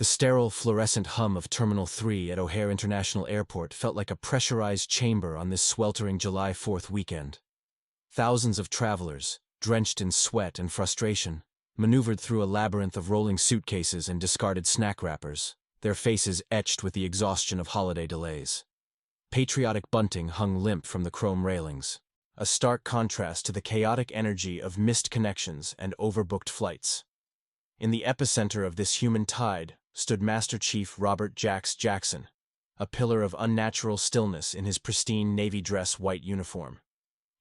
The sterile, fluorescent hum of Terminal 3 at O'Hare International Airport felt like a pressurized chamber on this sweltering July 4th weekend. Thousands of travelers, drenched in sweat and frustration, maneuvered through a labyrinth of rolling suitcases and discarded snack wrappers, their faces etched with the exhaustion of holiday delays. Patriotic bunting hung limp from the chrome railings, a stark contrast to the chaotic energy of missed connections and overbooked flights. In the epicenter of this human tide stood Master Chief Robert "Jax" Jackson, a pillar of unnatural stillness in his pristine navy dress white uniform.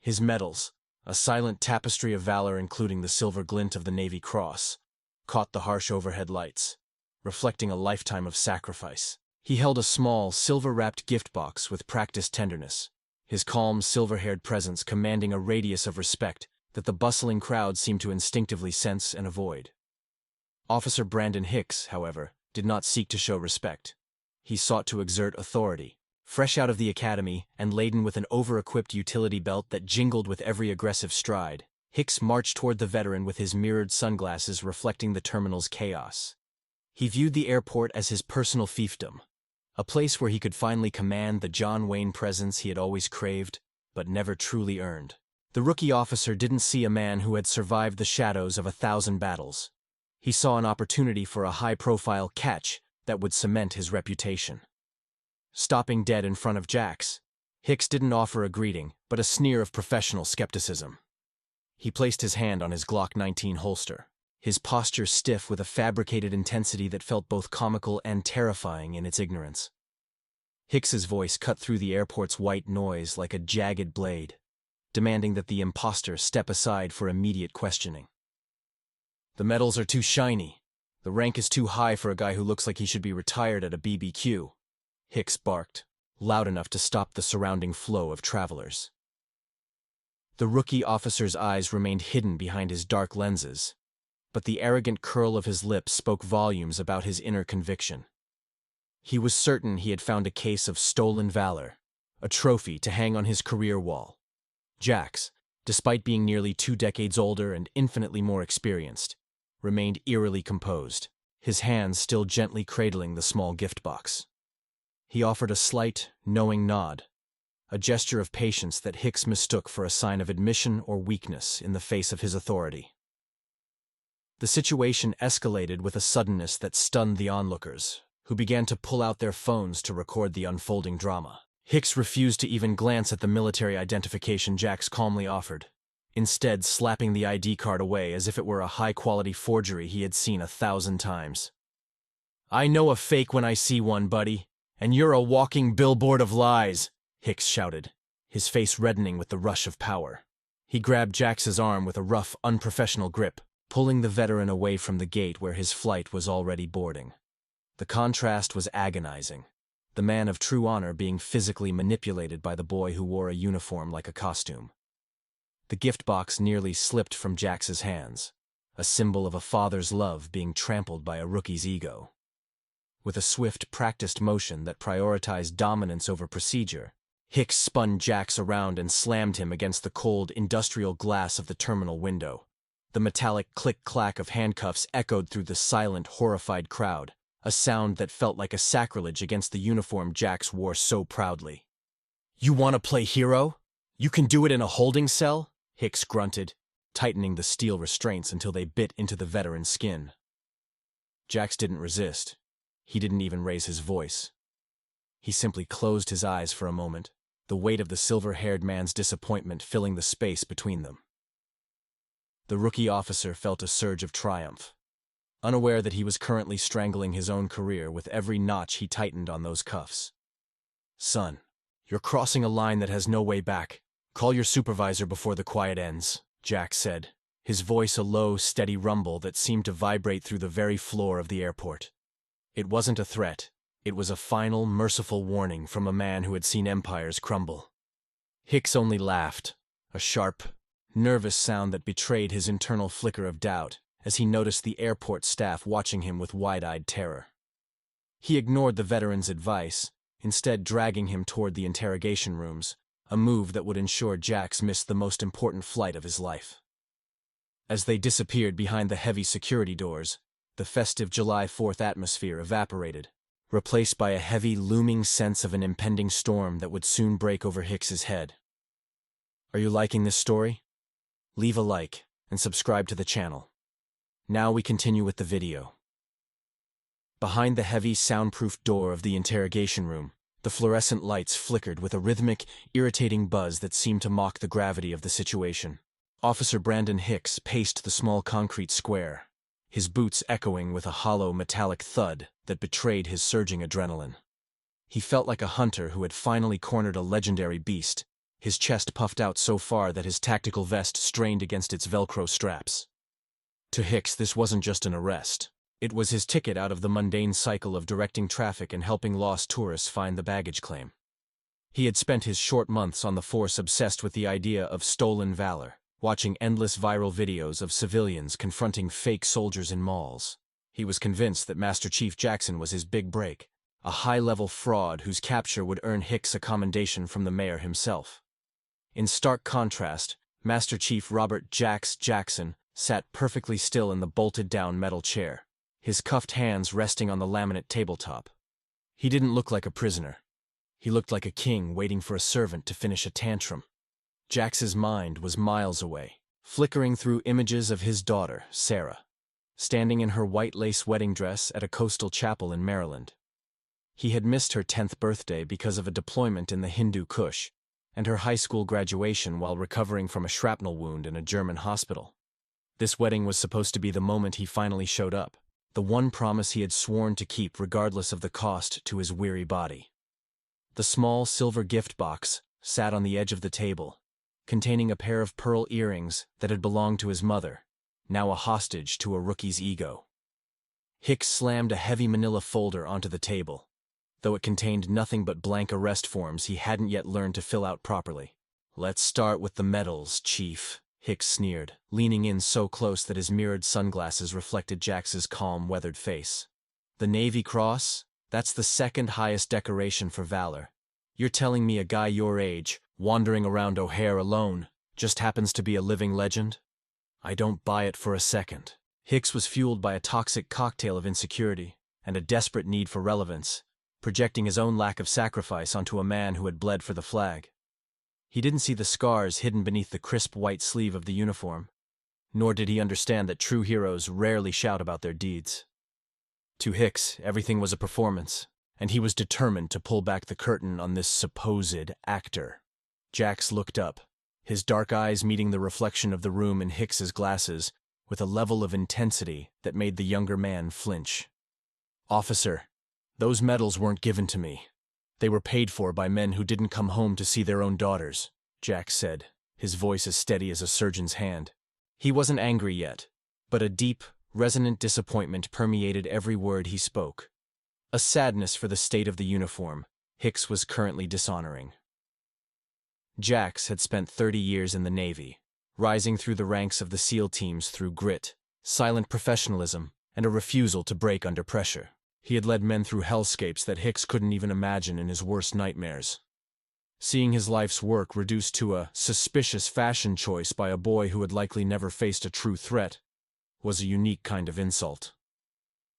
His medals, a silent tapestry of valor including the silver glint of the Navy Cross, caught the harsh overhead lights, reflecting a lifetime of sacrifice. He held a small, silver-wrapped gift box with practiced tenderness, his calm, silver-haired presence commanding a radius of respect that the bustling crowd seemed to instinctively sense and avoid. Officer Brandon Hicks, however, did not seek to show respect. He sought to exert authority. Fresh out of the academy and laden with an over-equipped utility belt that jingled with every aggressive stride, Hicks marched toward the veteran with his mirrored sunglasses reflecting the terminal's chaos. He viewed the airport as his personal fiefdom, a place where he could finally command the John Wayne presence he had always craved, but never truly earned. The rookie officer didn't see a man who had survived the shadows of 1,000 battles. He saw an opportunity for a high-profile catch that would cement his reputation. Stopping dead in front of Jax, Hicks didn't offer a greeting, but a sneer of professional skepticism. He placed his hand on his Glock 19 holster, his posture stiff with a fabricated intensity that felt both comical and terrifying in its ignorance. Hicks's voice cut through the airport's white noise like a jagged blade, demanding that the imposter step aside for immediate questioning. "The medals are too shiny. The rank is too high for a guy who looks like he should be retired at a BBQ," Hicks barked, loud enough to stop the surrounding flow of travelers. The rookie officer's eyes remained hidden behind his dark lenses, but the arrogant curl of his lips spoke volumes about his inner conviction. He was certain he had found a case of stolen valor, a trophy to hang on his career wall. Jax, despite being nearly 2 decades older and infinitely more experienced, remained eerily composed, his hands still gently cradling the small gift box. He offered a slight, knowing nod, a gesture of patience that Hicks mistook for a sign of admission or weakness in the face of his authority. The situation escalated with a suddenness that stunned the onlookers, who began to pull out their phones to record the unfolding drama. Hicks refused to even glance at the military identification Jax calmly offered, instead slapping the ID card away as if it were a high-quality forgery he had seen 1,000 times. "I know a fake when I see one, buddy, and you're a walking billboard of lies," Hicks shouted, his face reddening with the rush of power. He grabbed Jax's arm with a rough, unprofessional grip, pulling the veteran away from the gate where his flight was already boarding. The contrast was agonizing, the man of true honor being physically manipulated by the boy who wore a uniform like a costume. The gift box nearly slipped from Jax's hands, a symbol of a father's love being trampled by a rookie's ego. With a swift, practiced motion that prioritized dominance over procedure, Hicks spun Jax around and slammed him against the cold, industrial glass of the terminal window. The metallic click-clack of handcuffs echoed through the silent, horrified crowd, a sound that felt like a sacrilege against the uniform Jax wore so proudly. "You want to play hero? You can do it in a holding cell?" Hicks grunted, tightening the steel restraints until they bit into the veteran's skin. Jax didn't resist. He didn't even raise his voice. He simply closed his eyes for a moment, the weight of the silver-haired man's disappointment filling the space between them. The rookie officer felt a surge of triumph, unaware that he was currently strangling his own career with every notch he tightened on those cuffs. "Son, you're crossing a line that has no way back. Call your supervisor before the quiet ends," Jax said, his voice a low, steady rumble that seemed to vibrate through the very floor of the airport. It wasn't a threat. It was a final, merciful warning from a man who had seen empires crumble. Hicks only laughed, a sharp, nervous sound that betrayed his internal flicker of doubt as he noticed the airport staff watching him with wide-eyed terror. He ignored the veteran's advice, instead dragging him toward the interrogation rooms, a move that would ensure Jax missed the most important flight of his life. As they disappeared behind the heavy security doors, The festive July 4th atmosphere evaporated, replaced by a heavy, looming sense of an impending storm that would soon break over Hicks's head. Are you liking this story? Leave a like and subscribe to the channel. Now we continue with the video. Behind the heavy, soundproof door of the interrogation room, the fluorescent lights flickered with a rhythmic, irritating buzz that seemed to mock the gravity of the situation. Officer Brandon Hicks paced the small concrete square, his boots echoing with a hollow metallic thud that betrayed his surging adrenaline. He felt like a hunter who had finally cornered a legendary beast, his chest puffed out so far that his tactical vest strained against its Velcro straps. To Hicks, this wasn't just an arrest. It was his ticket out of the mundane cycle of directing traffic and helping lost tourists find the baggage claim. He had spent his short months on the force obsessed with the idea of stolen valor, watching endless viral videos of civilians confronting fake soldiers in malls. He was convinced that Master Chief Jackson was his big break, a high-level fraud whose capture would earn Hicks a commendation from the mayor himself. In stark contrast, Master Chief Robert "Jax" Jackson sat perfectly still in the bolted-down metal chair, his cuffed hands resting on the laminate tabletop. He didn't look like a prisoner. He looked like a king waiting for a servant to finish a tantrum. Jax's mind was miles away, flickering through images of his daughter, Sarah, standing in her white lace wedding dress at a coastal chapel in Maryland. He had missed her 10th birthday because of a deployment in the Hindu Kush, and her high school graduation while recovering from a shrapnel wound in a German hospital. This wedding was supposed to be the moment he finally showed up, the one promise he had sworn to keep regardless of the cost to his weary body. The small silver gift box sat on the edge of the table, containing a pair of pearl earrings that had belonged to his mother, now a hostage to a rookie's ego. Hicks slammed a heavy manila folder onto the table, though it contained nothing but blank arrest forms he hadn't yet learned to fill out properly. "Let's start with the medals, Chief," Hicks sneered, leaning in so close that his mirrored sunglasses reflected Jax's calm, weathered face. "The Navy Cross? That's the second highest decoration for valor. You're telling me a guy your age, wandering around O'Hare alone, just happens to be a living legend? I don't buy it for a second." Hicks was fueled by a toxic cocktail of insecurity and a desperate need for relevance, projecting his own lack of sacrifice onto a man who had bled for the flag. He didn't see the scars hidden beneath the crisp white sleeve of the uniform, nor did he understand that true heroes rarely shout about their deeds. To Hicks, everything was a performance, and he was determined to pull back the curtain on this supposed actor. Jax looked up, his dark eyes meeting the reflection of the room in Hicks's glasses with a level of intensity that made the younger man flinch. "Officer, those medals weren't given to me. They were paid for by men who didn't come home to see their own daughters," Jax said, his voice as steady as a surgeon's hand. He wasn't angry yet, but a deep, resonant disappointment permeated every word he spoke. A sadness for the state of the uniform Hicks was currently dishonoring. Jax had spent 30 years in the Navy, rising through the ranks of the SEAL teams through grit, silent professionalism, and a refusal to break under pressure. He had led men through hellscapes that Hicks couldn't even imagine in his worst nightmares. Seeing his life's work reduced to a suspicious fashion choice by a boy who had likely never faced a true threat was a unique kind of insult.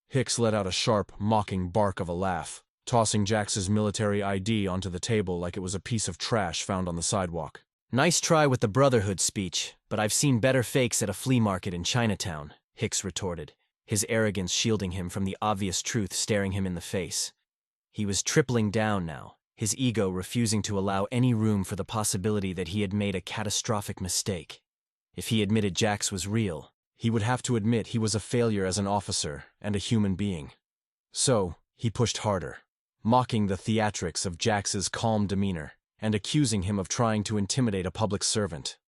Hicks let out a sharp, mocking bark of a laugh, tossing Jax's military ID onto the table like it was a piece of trash found on the sidewalk. "Nice try with the Brotherhood speech, but I've seen better fakes at a flea market in Chinatown," Hicks retorted, his arrogance shielding him from the obvious truth staring him in the face. He was tripling down now, his ego refusing to allow any room for the possibility that he had made a catastrophic mistake. If he admitted Jax was real, he would have to admit he was a failure as an officer and a human being. So, he pushed harder, mocking the theatrics of Jax's calm demeanor and accusing him of trying to intimidate a public servant.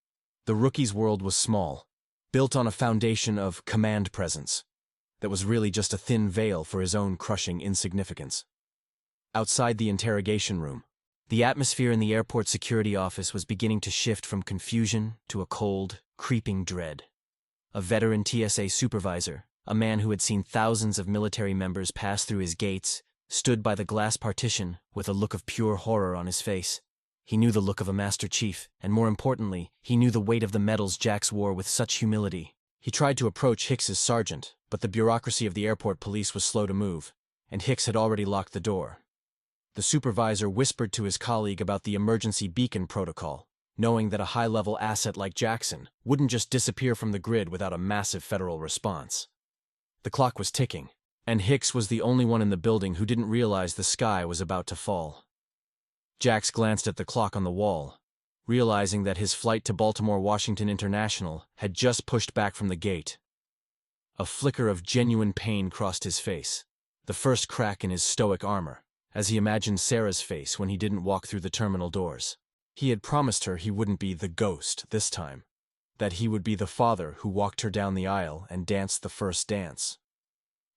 The rookie's world was small, built on a foundation of command presence that was really just a thin veil for his own crushing insignificance. Outside the interrogation room, the atmosphere in the airport security office was beginning to shift from confusion to a cold, creeping dread. A veteran TSA supervisor, a man who had seen thousands of military members pass through his gates, stood by the glass partition with a look of pure horror on his face. He knew the look of a Master Chief, and more importantly, he knew the weight of the medals Jax wore with such humility. He tried to approach Hicks's sergeant, but the bureaucracy of the airport police was slow to move, and Hicks had already locked the door. The supervisor whispered to his colleague about the emergency beacon protocol, knowing that a high-level asset like Jackson wouldn't just disappear from the grid without a massive federal response. The clock was ticking, and Hicks was the only one in the building who didn't realize the sky was about to fall. Jax glanced at the clock on the wall, realizing that his flight to Baltimore-Washington International had just pushed back from the gate. A flicker of genuine pain crossed his face, the first crack in his stoic armor, as he imagined Sarah's face when he didn't walk through the terminal doors. He had promised her he wouldn't be the ghost this time, that he would be the father who walked her down the aisle and danced the first dance.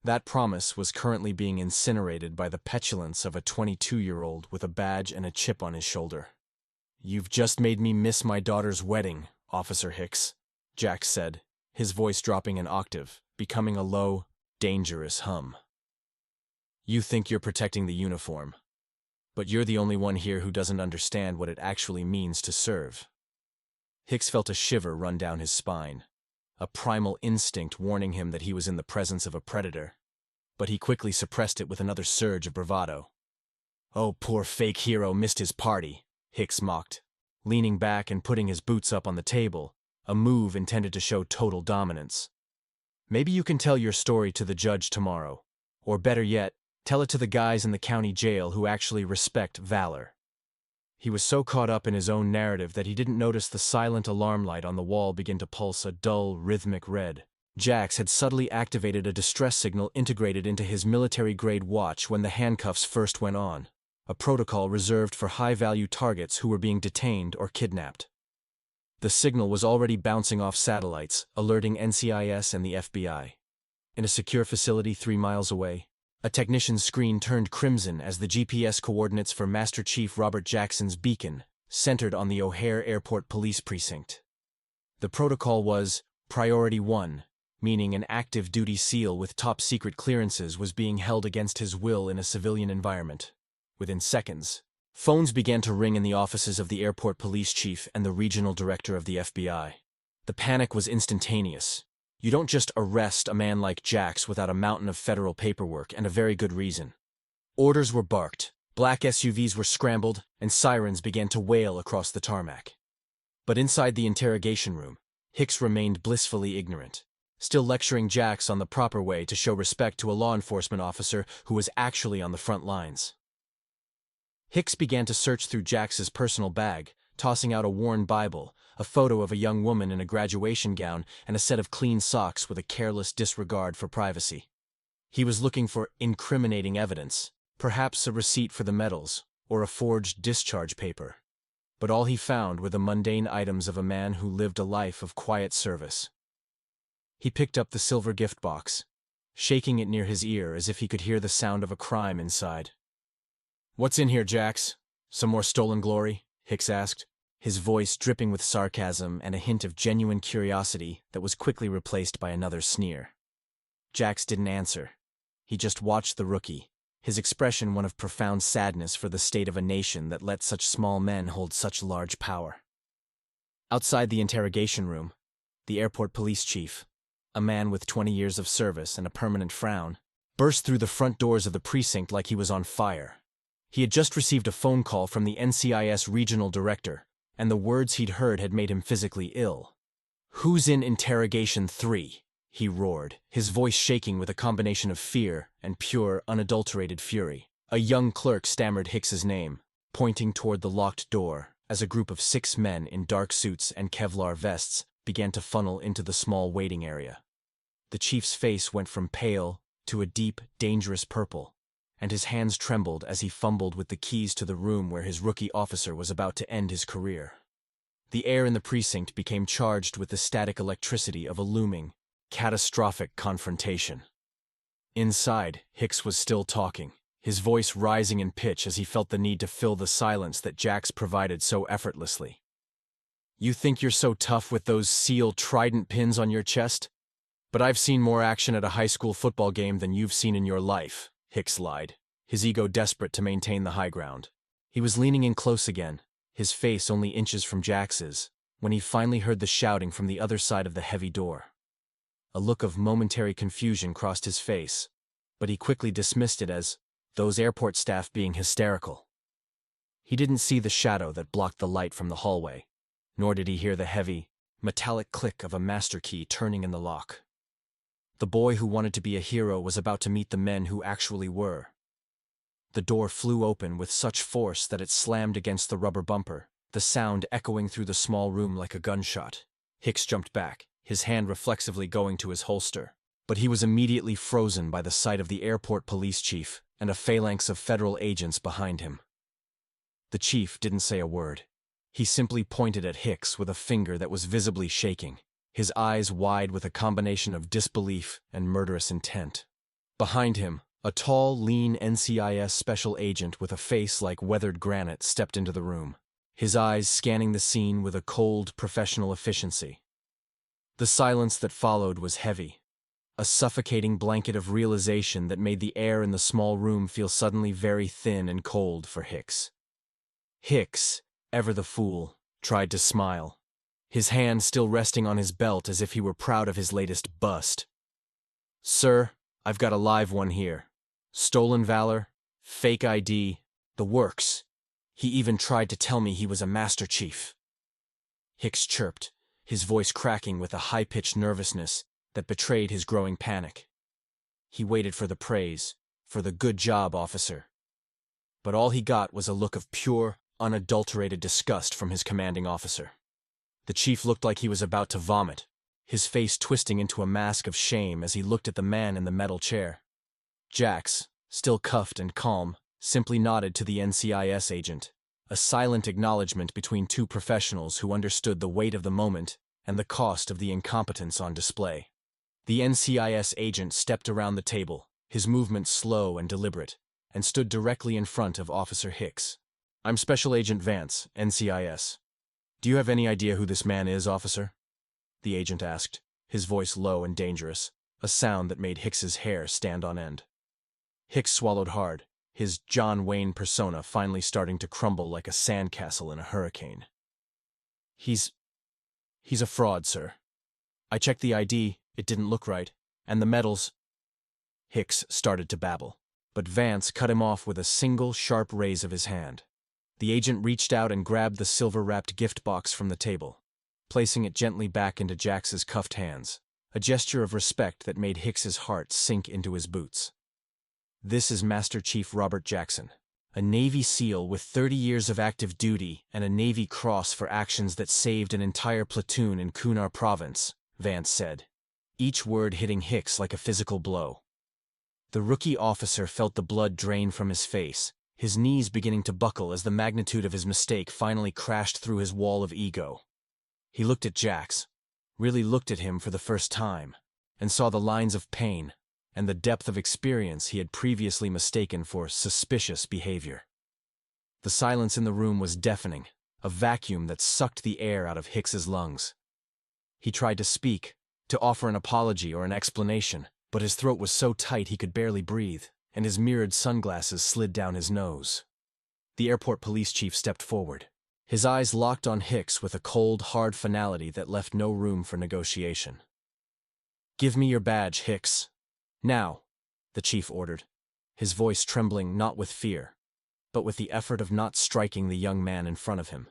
That promise was currently being incinerated by the petulance of a 22-year-old with a badge and a chip on his shoulder. "You've just made me miss my daughter's wedding, Officer Hicks," Jax said, his voice dropping an octave, becoming a low, dangerous hum. "You think you're protecting the uniform, but you're the only one here who doesn't understand what it actually means to serve." Hicks felt a shiver run down his spine, a primal instinct warning him that he was in the presence of a predator, but he quickly suppressed it with another surge of bravado. "Oh, poor fake hero missed his party," Hicks mocked, leaning back and putting his boots up on the table, a move intended to show total dominance. "Maybe you can tell your story to the judge tomorrow, or better yet, tell it to the guys in the county jail who actually respect valor." He was so caught up in his own narrative that he didn't notice the silent alarm light on the wall begin to pulse a dull, rhythmic red. Jax had subtly activated a distress signal integrated into his military-grade watch when the handcuffs first went on, a protocol reserved for high-value targets who were being detained or kidnapped. The signal was already bouncing off satellites, alerting NCIS and the FBI. In a secure facility 3 miles away, a technician's screen turned crimson as the GPS coordinates for Master Chief Robert Jackson's beacon centered on the O'Hare Airport Police Precinct. The protocol was Priority 1, meaning an active duty SEAL with top-secret clearances was being held against his will in a civilian environment. Within seconds, phones began to ring in the offices of the airport police chief and the regional director of the FBI. The panic was instantaneous. You don't just arrest a man like Jax without a mountain of federal paperwork and a very good reason. Orders were barked, black SUVs were scrambled, and sirens began to wail across the tarmac. But inside the interrogation room, Hicks remained blissfully ignorant, still lecturing Jax on the proper way to show respect to a law enforcement officer who was actually on the front lines. Hicks began to search through Jax's personal bag, tossing out a worn Bible, a photo of a young woman in a graduation gown, and a set of clean socks with a careless disregard for privacy. He was looking for incriminating evidence, perhaps a receipt for the medals, or a forged discharge paper. But all he found were the mundane items of a man who lived a life of quiet service. He picked up the silver gift box, shaking it near his ear as if he could hear the sound of a crime inside. "What's in here, Jax? Some more stolen glory?" Hicks asked, his voice dripping with sarcasm and a hint of genuine curiosity that was quickly replaced by another sneer. Jax didn't answer. He just watched the rookie, his expression one of profound sadness for the state of a nation that let such small men hold such large power. Outside the interrogation room, the airport police chief, a man with 20 years of service and a permanent frown, burst through the front doors of the precinct like he was on fire. He had just received a phone call from the NCIS regional director, and the words he'd heard had made him physically ill. "Who's in interrogation 3? He roared, his voice shaking with a combination of fear and pure, unadulterated fury. A young clerk stammered Hicks's name, pointing toward the locked door, as a group of 6 men in dark suits and Kevlar vests began to funnel into the small waiting area. The chief's face went from pale to a deep, dangerous purple, and his hands trembled as he fumbled with the keys to the room where his rookie officer was about to end his career. The air in the precinct became charged with the static electricity of a looming, catastrophic confrontation. Inside, Hicks was still talking, his voice rising in pitch as he felt the need to fill the silence that Jax provided so effortlessly. "You think you're so tough with those SEAL trident pins on your chest? But I've seen more action at a high school football game than you've seen in your life," Hicks lied, his ego desperate to maintain the high ground. He was leaning in close again, his face only inches from Jax's, when he finally heard the shouting from the other side of the heavy door. A look of momentary confusion crossed his face, but he quickly dismissed it as those airport staff being hysterical. He didn't see the shadow that blocked the light from the hallway, nor did he hear the heavy, metallic click of a master key turning in the lock. The boy who wanted to be a hero was about to meet the men who actually were. The door flew open with such force that it slammed against the rubber bumper, the sound echoing through the small room like a gunshot. Hicks jumped back, his hand reflexively going to his holster, but he was immediately frozen by the sight of the airport police chief and a phalanx of federal agents behind him. The chief didn't say a word. He simply pointed at Hicks with a finger that was visibly shaking, his eyes wide with a combination of disbelief and murderous intent. Behind him, a tall, lean NCIS special agent with a face like weathered granite stepped into the room, his eyes scanning the scene with a cold, professional efficiency. The silence that followed was heavy, a suffocating blanket of realization that made the air in the small room feel suddenly very thin and cold for Hicks. Hicks, ever the fool, tried to smile, his hand still resting on his belt as if he were proud of his latest bust. "Sir, I've got a live one here. Stolen valor, fake ID, the works. He even tried to tell me he was a Master Chief." Hicks chirped, his voice cracking with a high-pitched nervousness that betrayed his growing panic. He waited for the praise, for the "good job, officer." But all he got was a look of pure, unadulterated disgust from his commanding officer. The chief looked like he was about to vomit, his face twisting into a mask of shame as he looked at the man in the metal chair. Jax, still cuffed and calm, simply nodded to the NCIS agent, a silent acknowledgement between two professionals who understood the weight of the moment and the cost of the incompetence on display. The NCIS agent stepped around the table, his movements slow and deliberate, and stood directly in front of Officer Hicks. "I'm Special Agent Vance, NCIS. Do you have any idea who this man is, officer?" the agent asked, his voice low and dangerous, a sound that made Hicks's hair stand on end. Hicks swallowed hard, his John Wayne persona finally starting to crumble like a sandcastle in a hurricane. He's a fraud, sir. I checked the ID, it didn't look right, and the medals." Hicks started to babble, but Vance cut him off with a single sharp raise of his hand. The agent reached out and grabbed the silver-wrapped gift box from the table, placing it gently back into Jax's cuffed hands, a gesture of respect that made Hicks's heart sink into his boots. "This is Master Chief Robert Jackson, a Navy SEAL with 30 years of active duty and a Navy Cross for actions that saved an entire platoon in Kunar Province," Vance said, each word hitting Hicks like a physical blow. The rookie officer felt the blood drain from his face, his knees beginning to buckle as the magnitude of his mistake finally crashed through his wall of ego. He looked at Jax, really looked at him for the first time, and saw the lines of pain and the depth of experience he had previously mistaken for suspicious behavior. The silence in the room was deafening, a vacuum that sucked the air out of Hicks's lungs. He tried to speak, to offer an apology or an explanation, but his throat was so tight he could barely breathe, and his mirrored sunglasses slid down his nose. The airport police chief stepped forward, his eyes locked on Hicks with a cold, hard finality that left no room for negotiation. "Give me your badge, Hicks. Now," the chief ordered, his voice trembling not with fear, but with the effort of not striking the young man in front of him.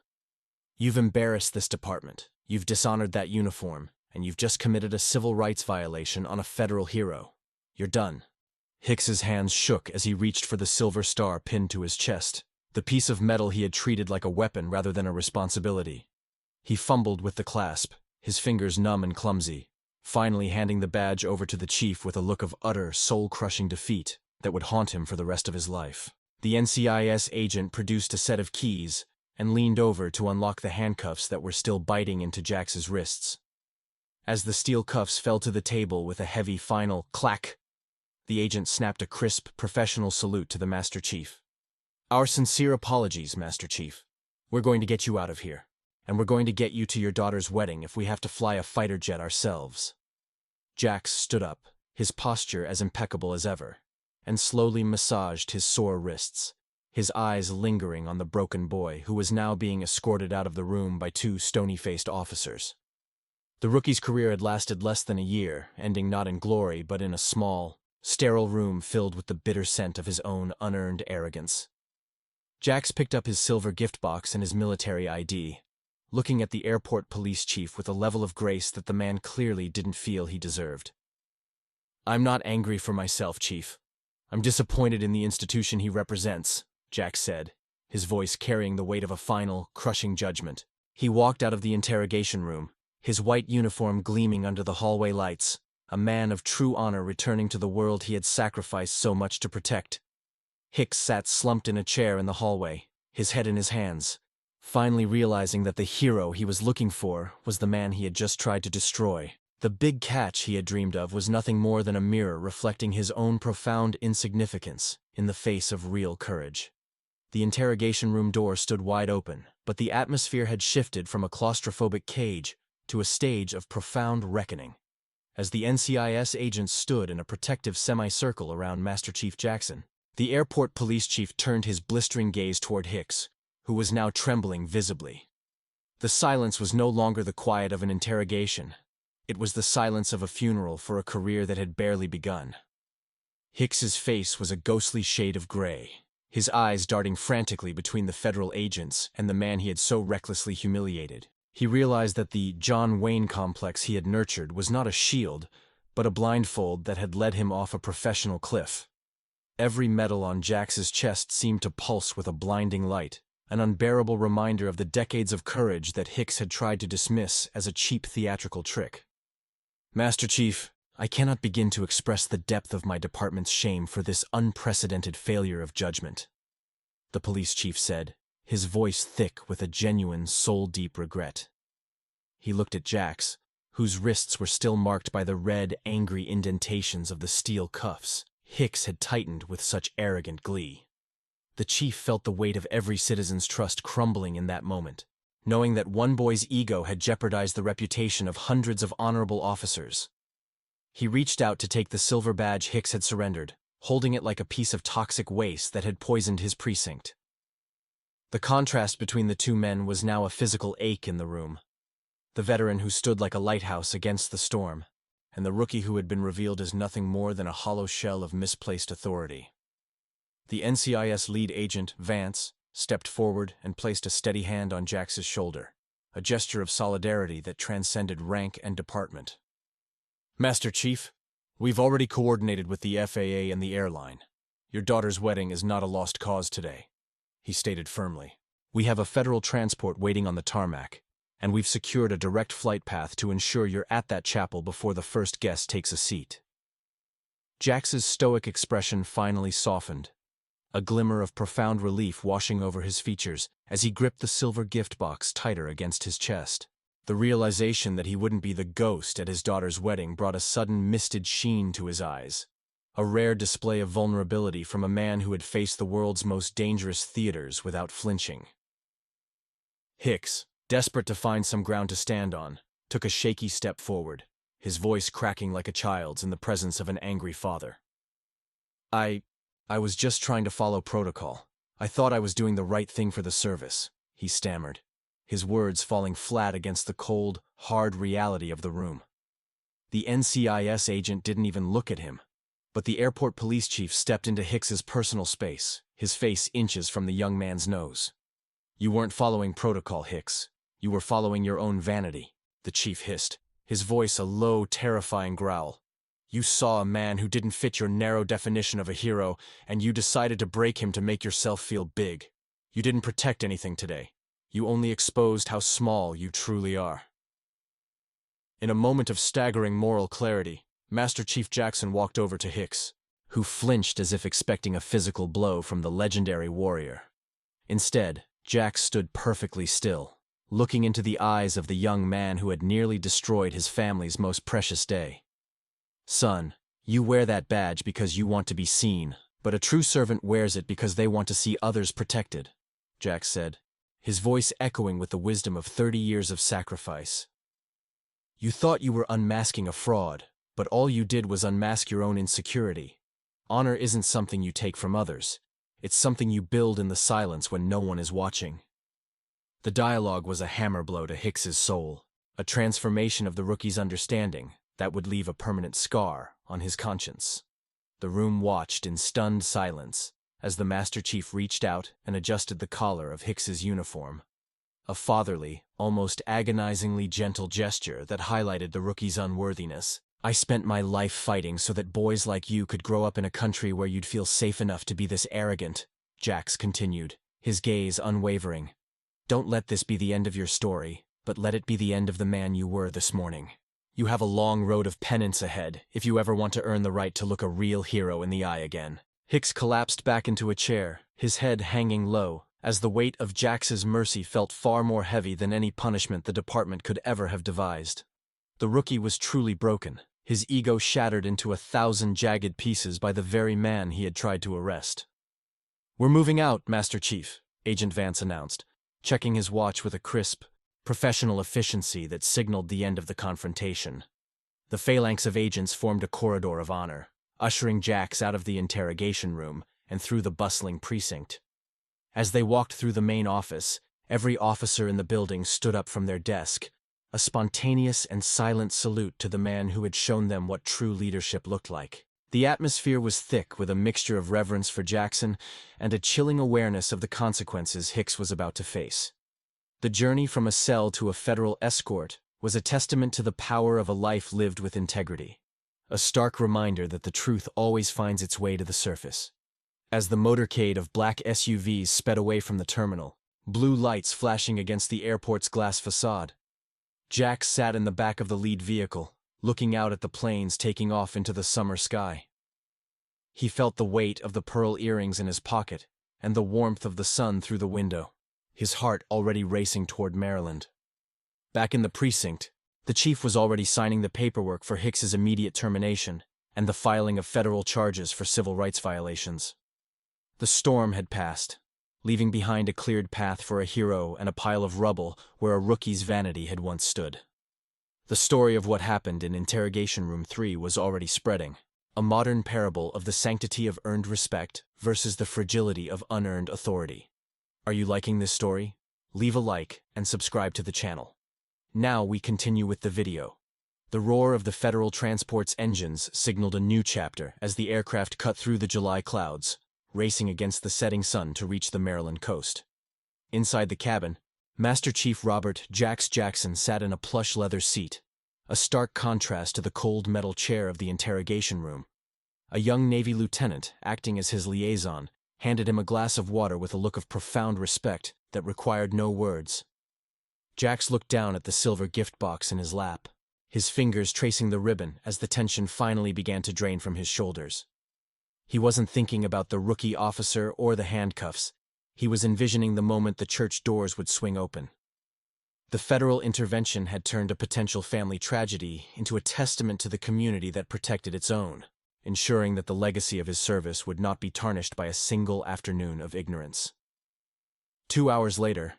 "You've embarrassed this department, you've dishonored that uniform, and you've just committed a civil rights violation on a federal hero. You're done." Hicks's hands shook as he reached for the silver star pinned to his chest, the piece of metal he had treated like a weapon rather than a responsibility. He fumbled with the clasp, his fingers numb and clumsy, finally handing the badge over to the chief with a look of utter, soul-crushing defeat that would haunt him for the rest of his life. The NCIS agent produced a set of keys and leaned over to unlock the handcuffs that were still biting into Jax's wrists. As the steel cuffs fell to the table with a heavy final clack, the agent snapped a crisp, professional salute to the Master Chief. "Our sincere apologies, Master Chief. We're going to get you out of here, and we're going to get you to your daughter's wedding if we have to fly a fighter jet ourselves." Jax stood up, his posture as impeccable as ever, and slowly massaged his sore wrists, his eyes lingering on the broken boy who was now being escorted out of the room by two stony-faced officers. The rookie's career had lasted less than a year, ending not in glory but in a small, sterile room filled with the bitter scent of his own unearned arrogance. Jax picked up his silver gift box and his military ID, looking at the airport police chief with a level of grace that the man clearly didn't feel he deserved. "I'm not angry for myself, Chief. I'm disappointed in the institution he represents," Jax said, his voice carrying the weight of a final, crushing judgment. He walked out of the interrogation room, his white uniform gleaming under the hallway lights, a man of true honor returning to the world he had sacrificed so much to protect. Hicks sat slumped in a chair in the hallway, his head in his hands, finally realizing that the hero he was looking for was the man he had just tried to destroy. The big catch he had dreamed of was nothing more than a mirror reflecting his own profound insignificance in the face of real courage. The interrogation room door stood wide open, but the atmosphere had shifted from a claustrophobic cage to a stage of profound reckoning. As the NCIS agents stood in a protective semicircle around Master Chief Jackson, the airport police chief turned his blistering gaze toward Hicks, who was now trembling visibly. The silence was no longer the quiet of an interrogation. It was the silence of a funeral for a career that had barely begun. Hicks's face was a ghostly shade of gray, his eyes darting frantically between the federal agents and the man he had so recklessly humiliated. He realized that the John Wayne complex he had nurtured was not a shield, but a blindfold that had led him off a professional cliff. Every metal on Jax's chest seemed to pulse with a blinding light, an unbearable reminder of the decades of courage that Hicks had tried to dismiss as a cheap theatrical trick. "Master Chief, I cannot begin to express the depth of my department's shame for this unprecedented failure of judgment," the police chief said, his voice thick with a genuine, soul-deep regret. He looked at Jax, whose wrists were still marked by the red, angry indentations of the steel cuffs Hicks had tightened with such arrogant glee. The chief felt the weight of every citizen's trust crumbling in that moment, knowing that one boy's ego had jeopardized the reputation of hundreds of honorable officers. He reached out to take the silver badge Hicks had surrendered, holding it like a piece of toxic waste that had poisoned his precinct. The contrast between the two men was now a physical ache in the room. The veteran who stood like a lighthouse against the storm, and the rookie who had been revealed as nothing more than a hollow shell of misplaced authority. The NCIS lead agent, Vance, stepped forward and placed a steady hand on Jax's shoulder, a gesture of solidarity that transcended rank and department. "Master Chief, we've already coordinated with the FAA and the airline. Your daughter's wedding is not a lost cause today," he stated firmly. "We have a federal transport waiting on the tarmac, and we've secured a direct flight path to ensure you're at that chapel before the first guest takes a seat." Jax's stoic expression finally softened, a glimmer of profound relief washing over his features as he gripped the silver gift box tighter against his chest. The realization that he wouldn't be the ghost at his daughter's wedding brought a sudden misted sheen to his eyes, a rare display of vulnerability from a man who had faced the world's most dangerous theaters without flinching. Hicks, desperate to find some ground to stand on, took a shaky step forward, his voice cracking like a child's in the presence of an angry father. I was just trying to follow protocol. I thought I was doing the right thing for the service," he stammered, his words falling flat against the cold, hard reality of the room. The NCIS agent didn't even look at him, but the airport police chief stepped into Hicks's personal space, his face inches from the young man's nose. "You weren't following protocol, Hicks. You were following your own vanity," the chief hissed, his voice a low, terrifying growl. "You saw a man who didn't fit your narrow definition of a hero, and you decided to break him to make yourself feel big. You didn't protect anything today. You only exposed how small you truly are." In a moment of staggering moral clarity, Master Chief Jackson walked over to Hicks, who flinched as if expecting a physical blow from the legendary warrior. Instead, Jax stood perfectly still, looking into the eyes of the young man who had nearly destroyed his family's most precious day. "Son, you wear that badge because you want to be seen, but a true servant wears it because they want to see others protected," Jax said, his voice echoing with the wisdom of 30 years of sacrifice. "You thought you were unmasking a fraud, but all you did was unmask your own insecurity. Honor isn't something you take from others. It's something you build in the silence when no one is watching." The dialogue was a hammer blow to Hicks's soul, a transformation of the rookie's understanding that would leave a permanent scar on his conscience. The room watched in stunned silence as the Master Chief reached out and adjusted the collar of Hicks's uniform. A fatherly, almost agonizingly gentle gesture that highlighted the rookie's unworthiness. "I spent my life fighting so that boys like you could grow up in a country where you'd feel safe enough to be this arrogant," Jax continued, his gaze unwavering. "Don't let this be the end of your story, but let it be the end of the man you were this morning. You have a long road of penance ahead if you ever want to earn the right to look a real hero in the eye again." Hicks collapsed back into a chair, his head hanging low, as the weight of Jax's mercy felt far more heavy than any punishment the department could ever have devised. The rookie was truly broken, his ego shattered into 1,000 jagged pieces by the very man he had tried to arrest. "We're moving out, Master Chief," Agent Vance announced, checking his watch with a crisp, professional efficiency that signaled the end of the confrontation. The phalanx of agents formed a corridor of honor, ushering Jax out of the interrogation room and through the bustling precinct. As they walked through the main office, every officer in the building stood up from their desk, a spontaneous and silent salute to the man who had shown them what true leadership looked like. The atmosphere was thick with a mixture of reverence for Jackson and a chilling awareness of the consequences Hicks was about to face. The journey from a cell to a federal escort was a testament to the power of a life lived with integrity, a stark reminder that the truth always finds its way to the surface. As the motorcade of black SUVs sped away from the terminal, blue lights flashing against the airport's glass facade, Jax sat in the back of the lead vehicle, looking out at the planes taking off into the summer sky. He felt the weight of the pearl earrings in his pocket and the warmth of the sun through the window, his heart already racing toward Maryland. Back in the precinct, the chief was already signing the paperwork for Hicks's immediate termination and the filing of federal charges for civil rights violations. The storm had passed, leaving behind a cleared path for a hero and a pile of rubble where a rookie's vanity had once stood. The story of what happened in Interrogation Room 3 was already spreading, a modern parable of the sanctity of earned respect versus the fragility of unearned authority. Are you liking this story? Leave a like and subscribe to the channel. Now we continue with the video. The roar of the Federal Transport's engines signaled a new chapter as the aircraft cut through the July clouds, racing against the setting sun to reach the Maryland coast. Inside the cabin, Master Chief Robert Jax Jackson sat in a plush leather seat, a stark contrast to the cold metal chair of the interrogation room. A young Navy lieutenant, acting as his liaison, handed him a glass of water with a look of profound respect that required no words. Jax looked down at the silver gift box in his lap, his fingers tracing the ribbon as the tension finally began to drain from his shoulders. He wasn't thinking about the rookie officer or the handcuffs. He was envisioning the moment the church doors would swing open. The federal intervention had turned a potential family tragedy into a testament to the community that protected its own, ensuring that the legacy of his service would not be tarnished by a single afternoon of ignorance. 2 hours later,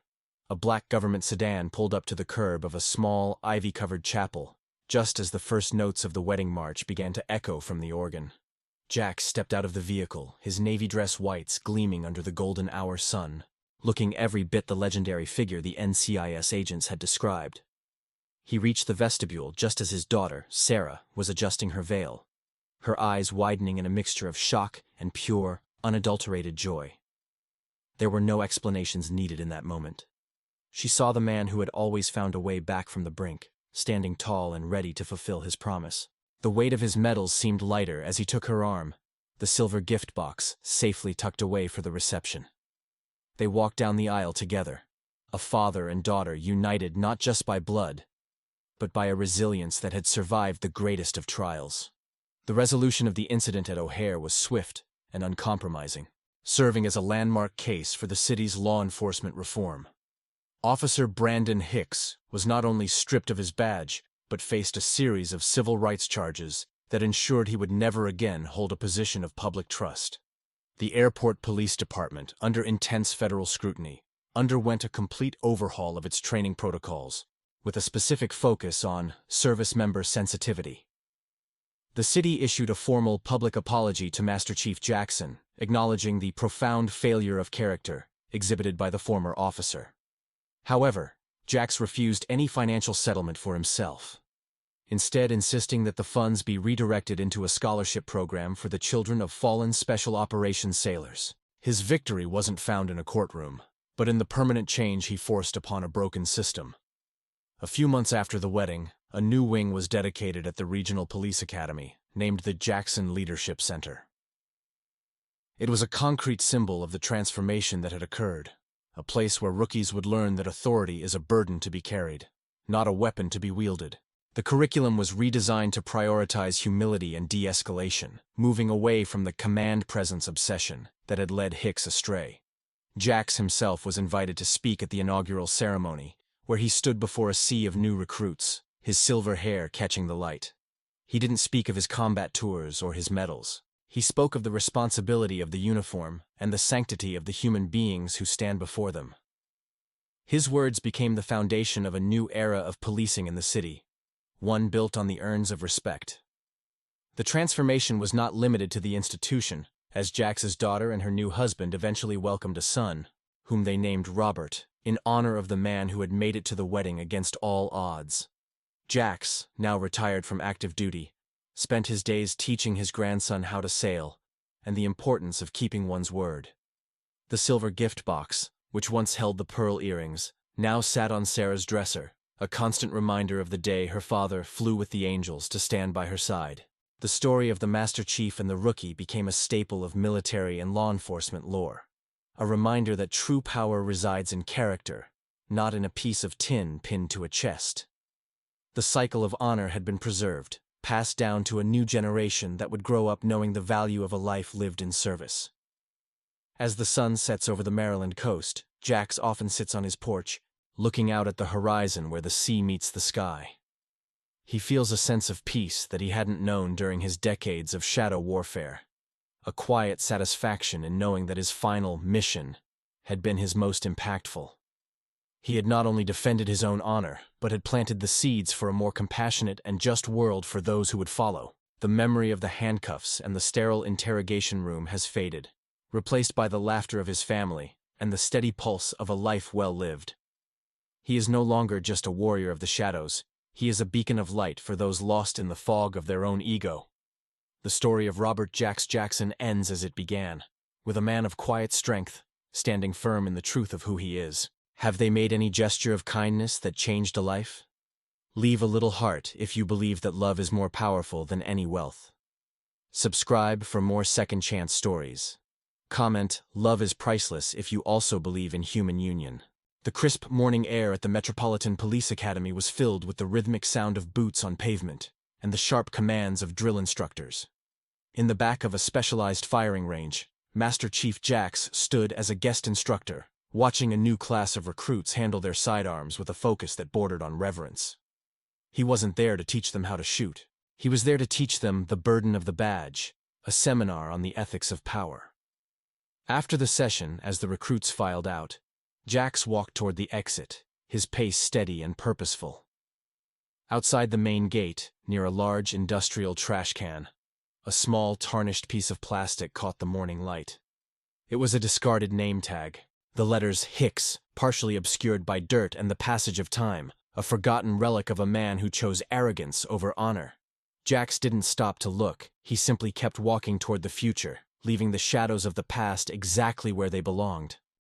a black government sedan pulled up to the curb of a small, ivy-covered chapel, just as the first notes of the wedding march began to echo from the organ. Jax stepped out of the vehicle, his navy dress whites gleaming under the golden hour sun, looking every bit the legendary figure the NCIS agents had described. He reached the vestibule just as his daughter, Sarah, was adjusting her veil, her eyes widening in a mixture of shock and pure, unadulterated joy. There were no explanations needed in that moment. She saw the man who had always found a way back from the brink, standing tall and ready to fulfill his promise. The weight of his medals seemed lighter as he took her arm, the silver gift box safely tucked away for the reception. They walked down the aisle together, a father and daughter united not just by blood, but by a resilience that had survived the greatest of trials. The resolution of the incident at O'Hare was swift and uncompromising, serving as a landmark case for the city's law enforcement reform. Officer Brandon Hicks was not only stripped of his badge, but faced a series of civil rights charges that ensured he would never again hold a position of public trust. The Airport Police Department, under intense federal scrutiny, underwent a complete overhaul of its training protocols, with a specific focus on service member sensitivity. The city issued a formal public apology to Master Chief Jackson, acknowledging the profound failure of character exhibited by the former officer. However, Jax refused any financial settlement for himself, instead insisting that the funds be redirected into a scholarship program for the children of fallen special operations sailors. His victory wasn't found in a courtroom, but in the permanent change he forced upon a broken system. A few months after the wedding, a new wing was dedicated at the Regional Police Academy, named the Jackson Leadership Center. It was a concrete symbol of the transformation that had occurred, a place where rookies would learn that authority is a burden to be carried, not a weapon to be wielded. The curriculum was redesigned to prioritize humility and de-escalation, moving away from the command-presence obsession that had led Hicks astray. Jax himself was invited to speak at the inaugural ceremony, where he stood before a sea of new recruits, his silver hair catching the light. He didn't speak of his combat tours or his medals. He spoke of the responsibility of the uniform and the sanctity of the human beings who stand before them. His words became the foundation of a new era of policing in the city, one built on the urns of respect. The transformation was not limited to the institution, as Jax's daughter and her new husband eventually welcomed a son, whom they named Robert, in honor of the man who had made it to the wedding against all odds. Jax, now retired from active duty, spent his days teaching his grandson how to sail and the importance of keeping one's word. The silver gift box, which once held the pearl earrings, now sat on Sarah's dresser, a constant reminder of the day her father flew with the angels to stand by her side. The story of the Master Chief and the rookie became a staple of military and law enforcement lore, a reminder that true power resides in character, not in a piece of tin pinned to a chest. The cycle of honor had been preserved, passed down to a new generation that would grow up knowing the value of a life lived in service. As the sun sets over the Maryland coast, Jax often sits on his porch, looking out at the horizon where the sea meets the sky. He feels a sense of peace that he hadn't known during his decades of shadow warfare, a quiet satisfaction in knowing that his final mission had been his most impactful. He had not only defended his own honor, but had planted the seeds for a more compassionate and just world for those who would follow. The memory of the handcuffs and the sterile interrogation room has faded, replaced by the laughter of his family and the steady pulse of a life well lived. He is no longer just a warrior of the shadows. He is a beacon of light for those lost in the fog of their own ego. The story of Robert Jax Jackson ends as it began, with a man of quiet strength, standing firm in the truth of who he is. Have they made any gesture of kindness that changed a life? Leave a little heart if you believe that love is more powerful than any wealth. Subscribe for more second chance stories. Comment, love is priceless if you also believe in human union. The crisp morning air at the Metropolitan Police Academy was filled with the rhythmic sound of boots on pavement and the sharp commands of drill instructors. In the back of a specialized firing range, Master Chief Jax stood as a guest instructor, watching a new class of recruits handle their sidearms with a focus that bordered on reverence. He wasn't there to teach them how to shoot. He was there to teach them the burden of the badge, a seminar on the ethics of power. After the session, as the recruits filed out, Jax walked toward the exit, his pace steady and purposeful. Outside the main gate, near a large industrial trash can, a small tarnished piece of plastic caught the morning light. It was a discarded name tag, the letters Hicks, partially obscured by dirt and the passage of time, a forgotten relic of a man who chose arrogance over honor. Jax didn't stop to look, he simply kept walking toward the future, leaving the shadows of the past exactly where they belonged.